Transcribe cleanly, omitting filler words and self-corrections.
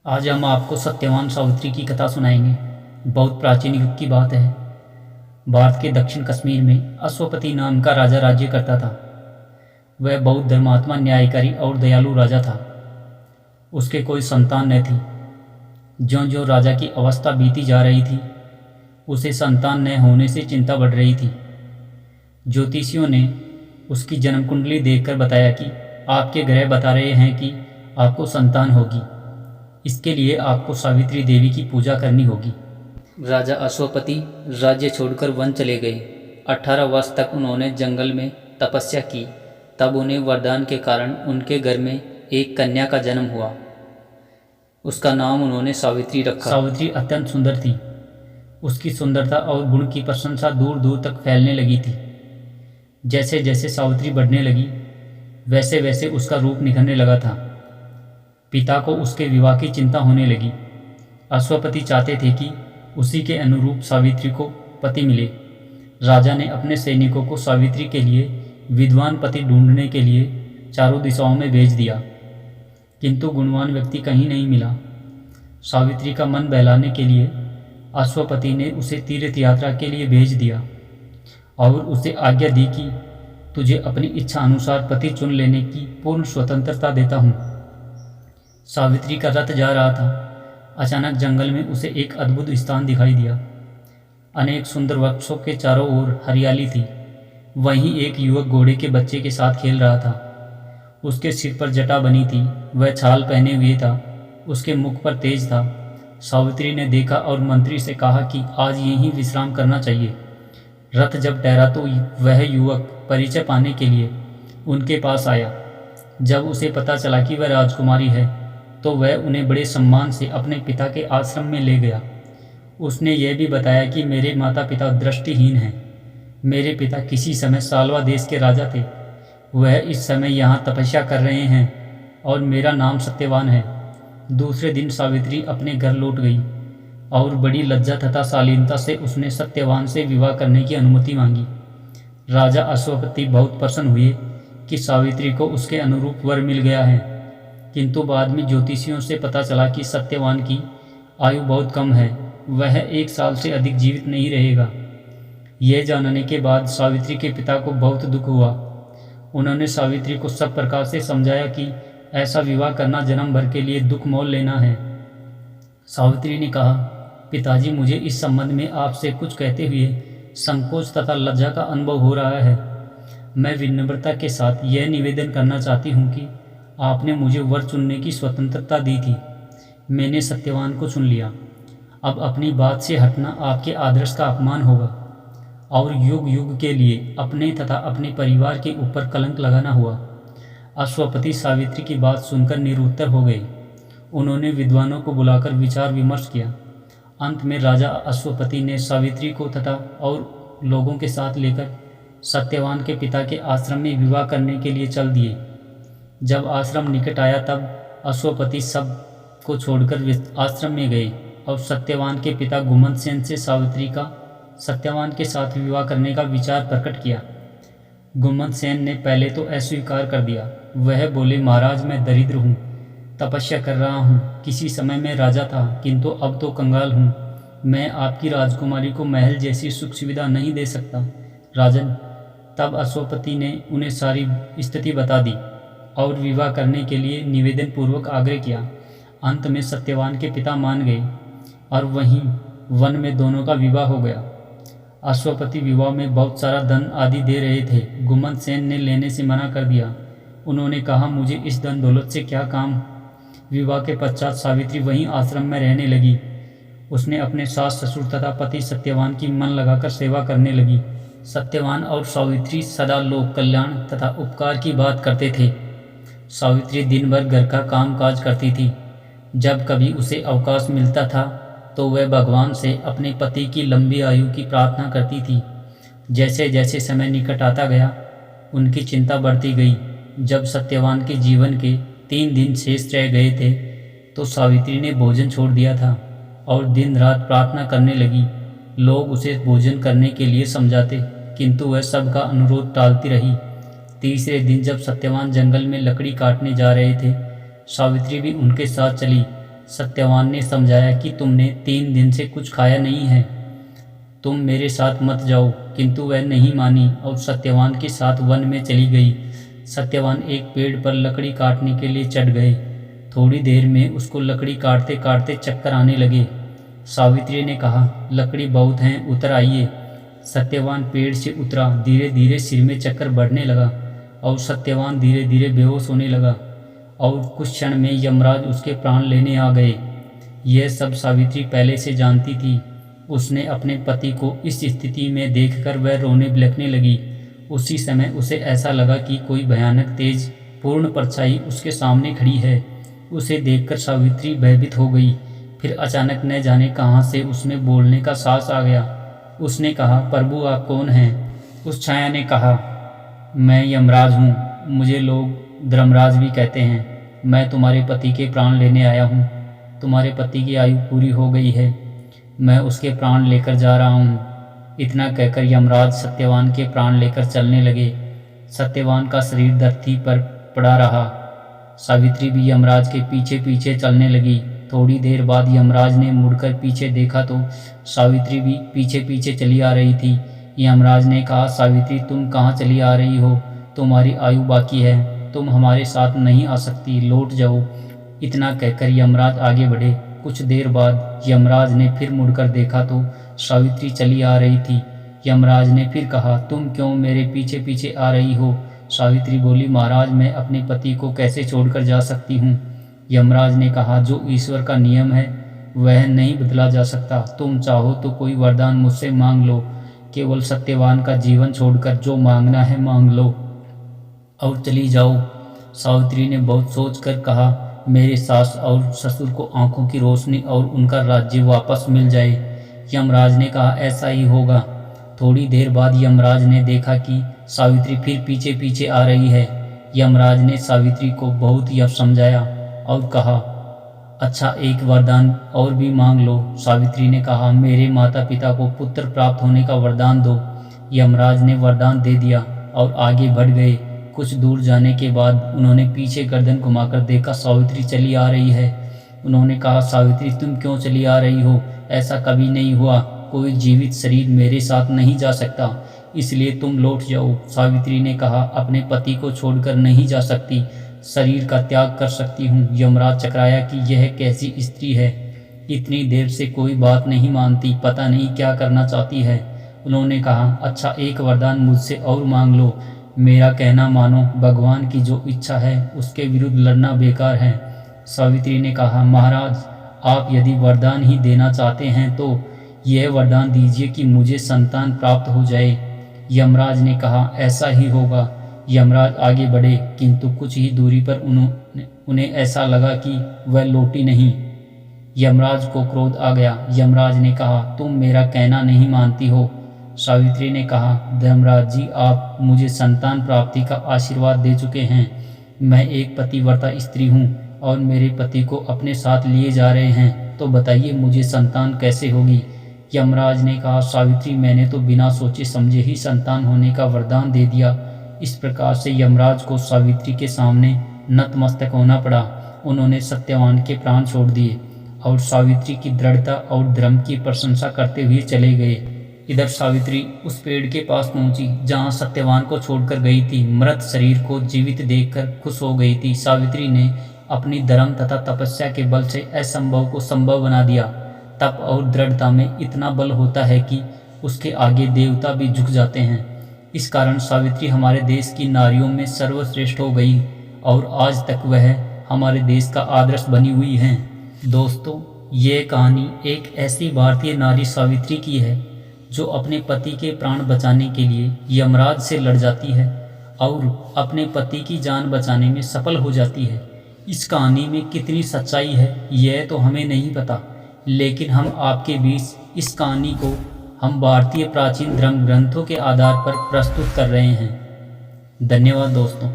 आज हम आपको सत्यवान सावित्री की कथा सुनाएंगे। बहुत प्राचीन युग की बात है। भारत के दक्षिण कश्मीर में अश्वपति नाम का राजा राज्य करता था। वह बहुत धर्मात्मा, न्यायकारी और दयालु राजा था। उसके कोई संतान न थी। ज्यों ज्यों राजा की अवस्था बीती जा रही थी, उसे संतान न होने से चिंता बढ़ रही थी। ज्योतिषियों ने उसकी जन्म कुंडली देखकर बताया कि आपके ग्रह बता रहे हैं कि आपको संतान होगी। इसके लिए आपको सावित्री देवी की पूजा करनी होगी। राजा अश्वपति राज्य छोड़कर वन चले गए। 18 वर्ष तक उन्होंने जंगल में तपस्या की। तब उन्हें वरदान के कारण उनके घर में एक कन्या का जन्म हुआ। उसका नाम उन्होंने सावित्री रखा। सावित्री अत्यंत सुंदर थी। उसकी सुंदरता और गुण की प्रशंसा दूर दूर तक फैलने लगी थी। जैसे जैसे सावित्री बढ़ने लगी, वैसे वैसे उसका रूप निखरने लगा था। पिता को उसके विवाह की चिंता होने लगी। अश्वपति चाहते थे कि उसी के अनुरूप सावित्री को पति मिले। राजा ने अपने सैनिकों को सावित्री के लिए विद्वान पति ढूंढने के लिए चारों दिशाओं में भेज दिया, किंतु गुणवान व्यक्ति कहीं नहीं मिला। सावित्री का मन बहलाने के लिए अश्वपति ने उसे तीर्थ यात्रा के लिए भेज दिया और उसे आज्ञा दी कि तुझे अपनी इच्छा अनुसार पति चुन लेने की पूर्ण स्वतंत्रता देता हूँ। सावित्री का रथ जा रहा था। अचानक जंगल में उसे एक अद्भुत स्थान दिखाई दिया। अनेक सुंदर वृक्षों के चारों ओर हरियाली थी। वहीं एक युवक घोड़े के बच्चे के साथ खेल रहा था। उसके सिर पर जटा बनी थी। वह छाल पहने हुए था। उसके मुख पर तेज था। सावित्री ने देखा और मंत्री से कहा कि आज यहीं विश्राम करना चाहिए। रथ जब ठहरा तो वह युवक परिचय पाने के लिए उनके पास आया। जब उसे पता चला कि वह राजकुमारी है, तो वह उन्हें बड़े सम्मान से अपने पिता के आश्रम में ले गया। उसने यह भी बताया कि मेरे माता पिता दृष्टिहीन हैं। मेरे पिता किसी समय सालवा देश के राजा थे। वह इस समय यहाँ तपस्या कर रहे हैं और मेरा नाम सत्यवान है। दूसरे दिन सावित्री अपने घर लौट गई और बड़ी लज्जा तथा शालीनता से उसने सत्यवान से विवाह करने की अनुमति मांगी। राजा अश्वपति बहुत प्रसन्न हुए कि सावित्री को उसके अनुरूप वर मिल गया है, किंतु बाद में ज्योतिषियों से पता चला कि सत्यवान की आयु बहुत कम है। वह 1 साल से अधिक जीवित नहीं रहेगा। यह जानने के बाद सावित्री के पिता को बहुत दुख हुआ। उन्होंने सावित्री को सब प्रकार से समझाया कि ऐसा विवाह करना जन्म भर के लिए दुख मोल लेना है। सावित्री ने कहा, पिताजी, मुझे इस संबंध में आपसे कुछ कहते हुए संकोच तथा लज्जा का अनुभव हो रहा है। मैं विनम्रता के साथ यह निवेदन करना चाहती हूँ कि आपने मुझे वर चुनने की स्वतंत्रता दी थी। मैंने सत्यवान को चुन लिया। अब अपनी बात से हटना आपके आदर्श का अपमान होगा और युग युग के लिए अपने तथा अपने परिवार के ऊपर कलंक लगाना हुआ। अश्वपति सावित्री की बात सुनकर निरुत्तर हो गए। उन्होंने विद्वानों को बुलाकर विचार विमर्श किया। अंत में राजा अश्वपति ने सावित्री को तथा और लोगों के साथ लेकर सत्यवान के पिता के आश्रम में विवाह करने के लिए चल दिए। जब आश्रम निकट आया तब अश्वपति सब को छोड़कर आश्रम में गए और सत्यवान के पिता गुमंत सेन से सावित्री का सत्यवान के साथ विवाह करने का विचार प्रकट किया। गुमंत सेन ने पहले तो अस्वीकार कर दिया। वह बोले, महाराज, मैं दरिद्र हूँ, तपस्या कर रहा हूँ। किसी समय मैं राजा था, किंतु अब तो कंगाल हूँ। मैं आपकी राजकुमारी को महल जैसी सुख सुविधा नहीं दे सकता, राजन। तब अश्वपति ने उन्हें सारी स्थिति बता दी और विवाह करने के लिए निवेदन पूर्वक आग्रह किया। अंत में सत्यवान के पिता मान गए और वहीं वन में दोनों का विवाह हो गया। अश्वपति विवाह में बहुत सारा धन आदि दे रहे थे। गुमंत सेन ने लेने से मना कर दिया। उन्होंने कहा, मुझे इस धन दौलत से क्या काम। विवाह के पश्चात सावित्री वहीं आश्रम में रहने लगी। उसने अपने सास ससुर तथा पति सत्यवान की मन लगाकर सेवा करने लगी। सत्यवान और सावित्री सदा लोक कल्याण तथा उपकार की बात करते थे। सावित्री दिन भर घर का काम काज करती थी। जब कभी उसे अवकाश मिलता था तो वह भगवान से अपने पति की लंबी आयु की प्रार्थना करती थी। जैसे जैसे समय निकट आता गया, उनकी चिंता बढ़ती गई। जब सत्यवान के जीवन के 3 दिन शेष रह गए थे तो सावित्री ने भोजन छोड़ दिया था और दिन रात प्रार्थना करने लगी। लोग उसे भोजन करने के लिए समझाते, किंतु वह सबका अनुरोध टालती रही। तीसरे दिन जब सत्यवान जंगल में लकड़ी काटने जा रहे थे, सावित्री भी उनके साथ चली। सत्यवान ने समझाया कि तुमने 3 दिन से कुछ खाया नहीं है, तुम मेरे साथ मत जाओ। किंतु वह नहीं मानी और सत्यवान के साथ वन में चली गई। सत्यवान एक पेड़ पर लकड़ी काटने के लिए चढ़ गए। थोड़ी देर में उसको लकड़ी काटते काटते चक्कर आने लगे। सावित्री ने कहा, लकड़ी बहुत हैं, उतर आइए। सत्यवान पेड़ से उतरा। धीरे धीरे सिर में चक्कर बढ़ने लगा और सत्यवान धीरे धीरे बेहोश होने लगा और कुछ क्षण में यमराज उसके प्राण लेने आ गए। यह सब सावित्री पहले से जानती थी। उसने अपने पति को इस स्थिति में देखकर वह रोने बिलखने लगी। उसी समय उसे ऐसा लगा कि कोई भयानक तेज पूर्ण परछाई उसके सामने खड़ी है। उसे देखकर सावित्री भयभीत हो गई। फिर अचानक न जाने कहाँ से उसमें बोलने का साहस आ गया। उसने कहा, प्रभु आप कौन हैं? उस छाया ने कहा, मैं यमराज हूँ, मुझे लोग धर्मराज भी कहते हैं। मैं तुम्हारे पति के प्राण लेने आया हूँ। तुम्हारे पति की आयु पूरी हो गई है, मैं उसके प्राण लेकर जा रहा हूँ। इतना कहकर यमराज सत्यवान के प्राण लेकर चलने लगे। सत्यवान का शरीर धरती पर पड़ा रहा। सावित्री भी यमराज के पीछे पीछे चलने लगी। थोड़ी देर बाद यमराज ने मुड़कर पीछे देखा तो सावित्री भी पीछे पीछे चली आ रही थी। यमराज ने कहा, सावित्री तुम कहाँ चली आ रही हो? तुम्हारी आयु बाकी है, तुम हमारे साथ नहीं आ सकती, लौट जाओ। इतना कहकर यमराज आगे बढ़े। कुछ देर बाद यमराज ने फिर मुड़कर देखा तो सावित्री चली आ रही थी। यमराज ने फिर कहा, तुम क्यों मेरे पीछे पीछे आ रही हो? सावित्री बोली, महाराज मैं अपने पति को कैसे छोड़कर जा सकती हूँ? यमराज ने कहा, जो ईश्वर का नियम है वह नहीं बदला जा सकता। तुम चाहो तो कोई वरदान मुझसे मांग लो, केवल सत्यवान का जीवन छोड़कर जो मांगना है मांग लो और चली जाओ। सावित्री ने बहुत सोच कर कहा, मेरे सास और ससुर को आंखों की रोशनी और उनका राज्य वापस मिल जाए। यमराज ने कहा, ऐसा ही होगा। थोड़ी देर बाद यमराज ने देखा कि सावित्री फिर पीछे पीछे आ रही है। यमराज ने सावित्री को बहुत ही समझाया और कहा, अच्छा एक वरदान और भी मांग लो। सावित्री ने कहा, मेरे माता पिता को पुत्र प्राप्त होने का वरदान दो। यमराज ने वरदान दे दिया और आगे बढ़ गए। कुछ दूर जाने के बाद उन्होंने पीछे गर्दन घुमाकर देखा, सावित्री चली आ रही है। उन्होंने कहा, सावित्री तुम क्यों चली आ रही हो? ऐसा कभी नहीं हुआ, कोई जीवित शरीर मेरे साथ नहीं जा सकता, इसलिए तुम लौट जाओ। सावित्री ने कहा, अपने पति को छोड़कर नहीं जा सकती, शरीर का त्याग कर सकती हूँ। यमराज चकराया कि यह कैसी स्त्री है, इतनी देर से कोई बात नहीं मानती, पता नहीं क्या करना चाहती है। उन्होंने कहा, अच्छा एक वरदान मुझसे और मांग लो। मेरा कहना मानो, भगवान की जो इच्छा है उसके विरुद्ध लड़ना बेकार है। सावित्री ने कहा, महाराज आप यदि वरदान ही देना चाहते हैं तो यह वरदान दीजिए कि मुझे संतान प्राप्त हो जाए। यमराज ने कहा, ऐसा ही होगा। यमराज आगे बढ़े, किंतु कुछ ही दूरी पर उन्हें ऐसा लगा कि वह लौटी नहीं। यमराज को क्रोध आ गया। यमराज ने कहा, तुम मेरा कहना नहीं मानती हो। सावित्री ने कहा, धर्मराज जी आप मुझे संतान प्राप्ति का आशीर्वाद दे चुके हैं। मैं एक पतिव्रता स्त्री हूँ और मेरे पति को अपने साथ लिए जा रहे हैं, तो बताइए मुझे संतान कैसे होगी? यमराज ने कहा, सावित्री मैंने तो बिना सोचे समझे ही संतान होने का वरदान दे दिया। इस प्रकार से यमराज को सावित्री के सामने नतमस्तक होना पड़ा। उन्होंने सत्यवान के प्राण छोड़ दिए और सावित्री की दृढ़ता और धर्म की प्रशंसा करते हुए चले गए। इधर सावित्री उस पेड़ के पास पहुंची जहां सत्यवान को छोड़कर गई थी। मृत शरीर को जीवित देखकर खुश हो गई थी। सावित्री ने अपनी धर्म तथा तपस्या के बल से असंभव को संभव बना दिया। तप और दृढ़ता में इतना बल होता है कि उसके आगे देवता भी झुक जाते हैं। इस कारण सावित्री हमारे देश की नारियों में सर्वश्रेष्ठ हो गई और आज तक वह हमारे देश का आदर्श बनी हुई है। दोस्तों, ये कहानी एक ऐसी भारतीय नारी सावित्री की है जो अपने पति के प्राण बचाने के लिए यमराज से लड़ जाती है और अपने पति की जान बचाने में सफल हो जाती है। इस कहानी में कितनी सच्चाई है यह तो हमें नहीं पता, लेकिन हम आपके बीच इस कहानी को हम भारतीय प्राचीन धर्म ग्रंथों के आधार पर प्रस्तुत कर रहे हैं। धन्यवाद दोस्तों।